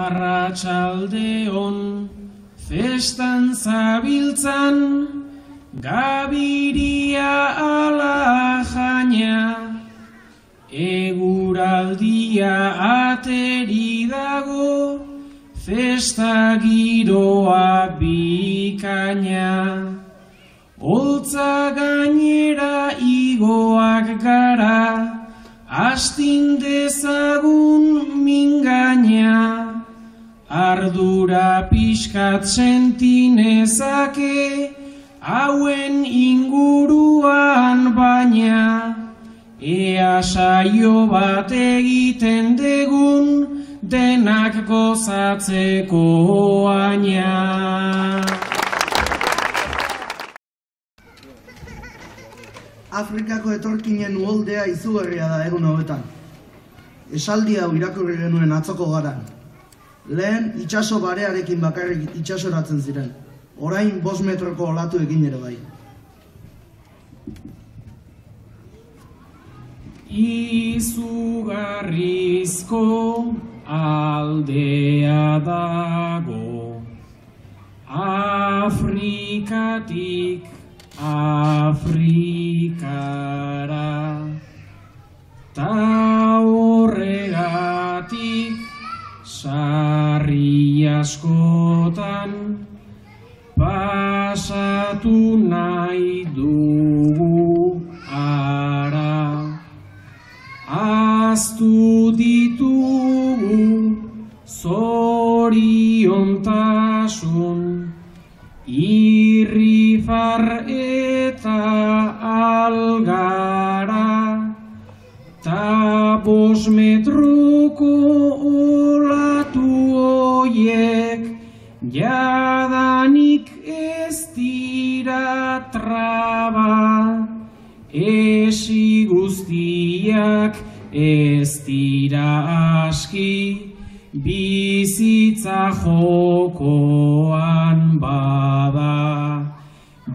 Arratsaldeon festan zabiltzan, gabiria ala jaina, eguraldia ateri dago, festa giroa bikaina. Holtza gainera igoak gara, astin dezagun mingaina. Ardura pixkat sentinezake, hauen inguruan baina. Ea saio bat egiten degun, denak gozatzeko aina. Afrikako etorkinen uholdea izugarria da egun hauetan. Esaldi hau irakurri genuen atzoko garan. Lehen itsaso barearekin bakarrik itsasoratzen ziren. Orain 5 metroko olatu egin ere bai. Izugarrizko aldea dago, Afrikatik Afrikara, ta horregatik sarri askotan pasatu nahi dugu ara. Ahaztu ditugu zoriontasun, irrifar eta algara, ta 5 metroko olatu oiek jadanik ez dira traba, esi guztiak ez dira aski, bizitza jokoan bada,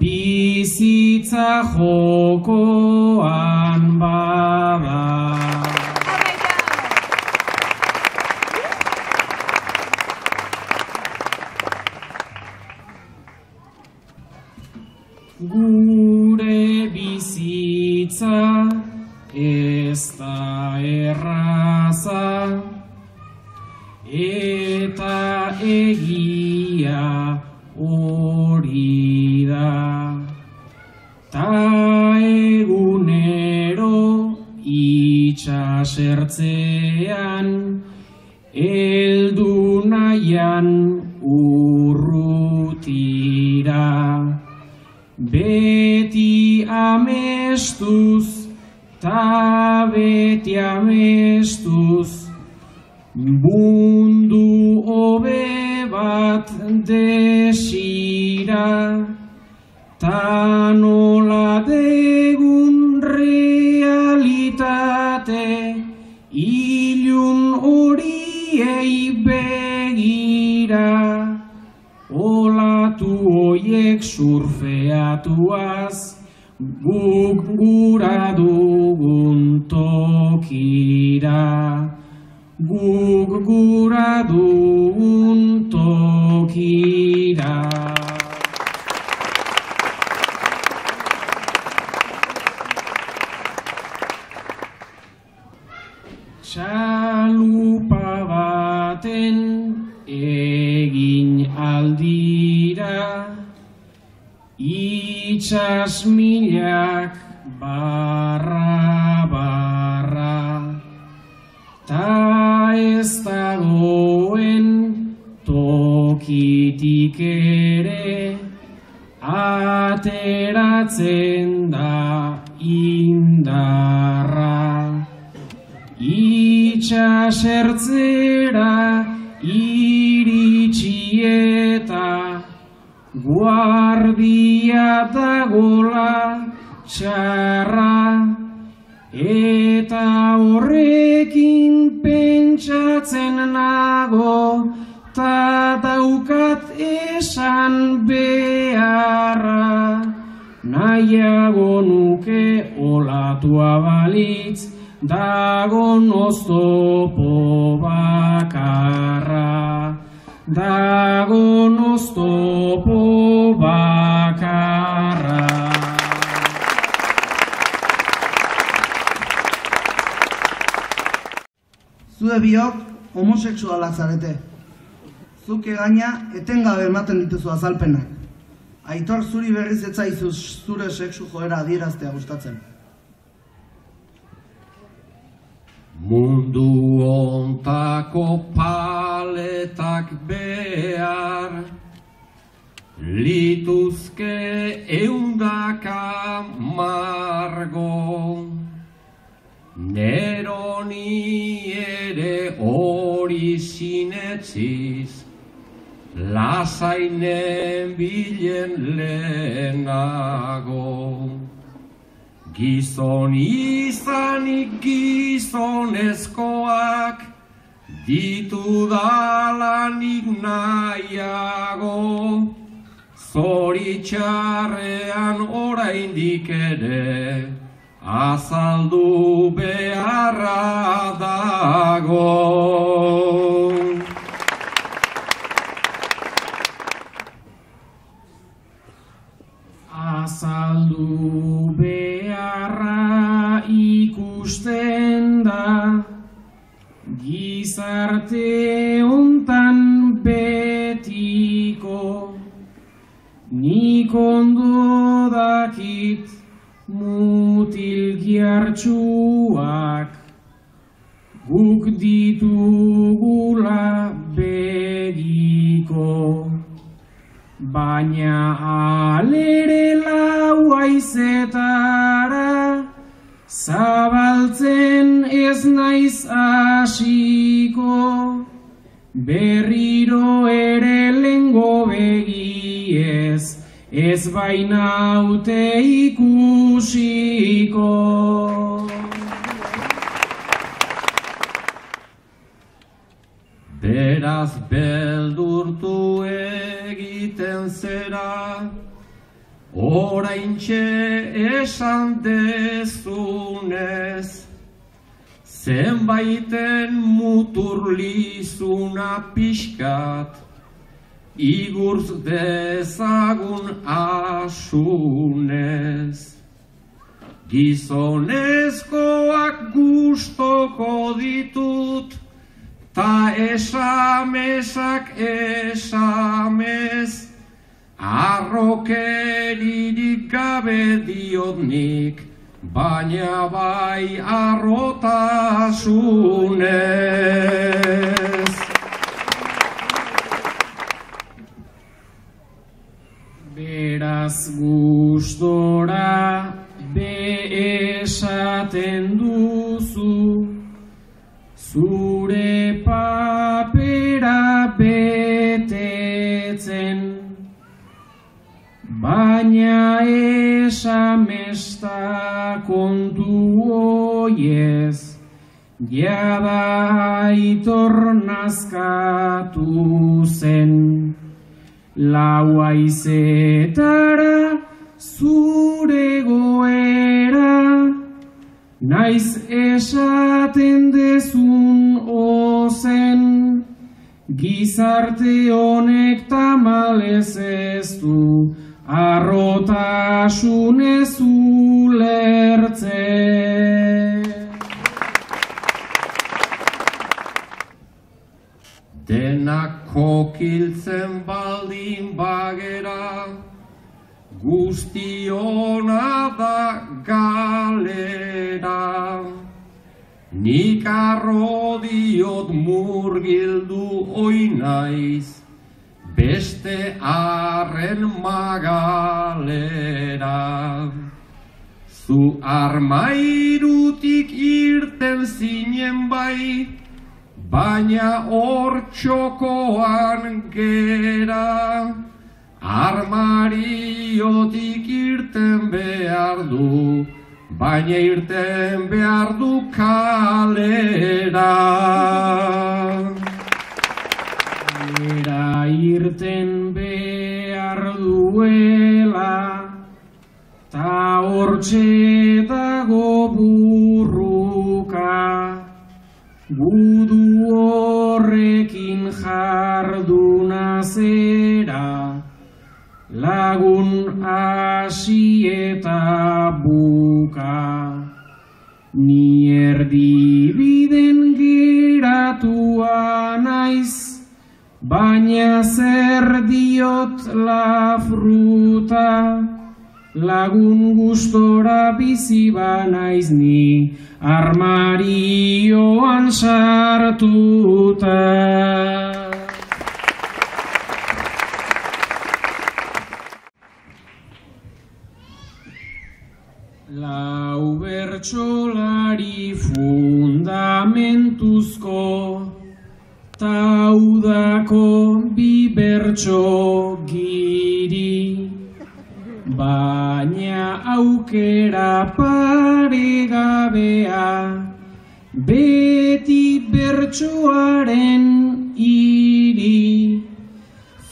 bizitza jokoan bada. Gure bizitza ez da erraza, eta egia hori da, ta egunero itsasertzean, heldu nahian urrutira. Beti amestuz, ta beti amestuz, mundu hobe bat desira, ta nola degun realitate, ilun horiei begira. Olatu hoiek surfeatuaz, guk gura dugun tokira, guk gura dugun tokira. Txalupa baten egin aldira, itsas milak barra, ta ez dagoen tokitik ere, ateratzen da indarra. Itsasertzera iritsi eta guardia dagola txarra, eta horrekin pentsatzen nago, ta daukat esan beharra. Nahiago nuke olatua balitz, dagon oztopo bakarra. Dagon oztopo bakarra. Zue biok homosexualak zarete. Zuke gaina etengabe ematen dituzu azalpenak. Aitor, zuri berriz ez zaizu zure sexu joera adieraztea gustatzen. Mundu ontako paletak behar, lituzke eundaka margo. Neroni ere hori sinetziz, lasainen bilen lehenago. Gizon izanik gizonezkoak, ditudalanik nahiago. Zoritxarrean oraindik ere, azaldu beharra dago. Azaldu beharra ikusten da, gizarte hontan betiko. Nik ondo dakit mutil giartsuak, guk ditugula begiko. Baina alere lau haizetara, zabaltzen ez naiz hasiko. Berriro ere lengo begiez, ez bainaute ikusiko. Beraz beldurtu egiten zera, oraintxe esan dezunez, zenbaiten muturlizuna pixkat, igurtz dezagun asunez. Gizonezkoak gustoko ditut, ta esamesak esamez, arrokeririk gabe diotnik, baina bai arrotasunez. Beraz gustora be esaten duzu, zure papera betetzen, baina esamesta kontu hoiez, jada Aitor nazkatu zen. Lau haizetara zure goera, naiz esaten dezun ozen, gizarte honek tamalez ez du arrotasunez ulertzen. Denak kokiltzen baldin bagera, guztiona da galera. Nik arrodiot murgildu oinaiz, beste arren magalera. Zu armairutik irten zinen bai, baina hor txokoan gera. Armariotik irten behar du, baina irten behar du kalera. Era irten behar duela, ta hortxe dago burruka, gudu horrekin jarduna zera, lagun hasi eta buka. Ni erdibiden geratua naiz, baina zer diot la fruta, lagun gustora bizi banaiz ni armarioan sartuta. Lau bertsolari fundamentuzko, taudako bi bertso giri, baina aukera paregabea, beti bertsoaren hiri.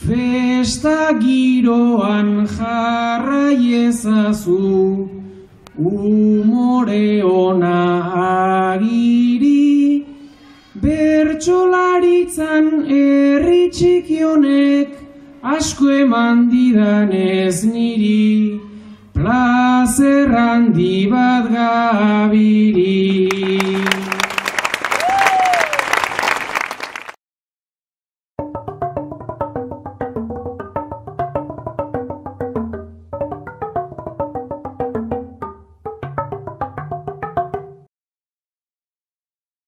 Festa giroan jarrai ezazu, umore ona agiri. Bertsolaritzan herri txiki honek asko eman didanez niri, plazer handi bat gabiri.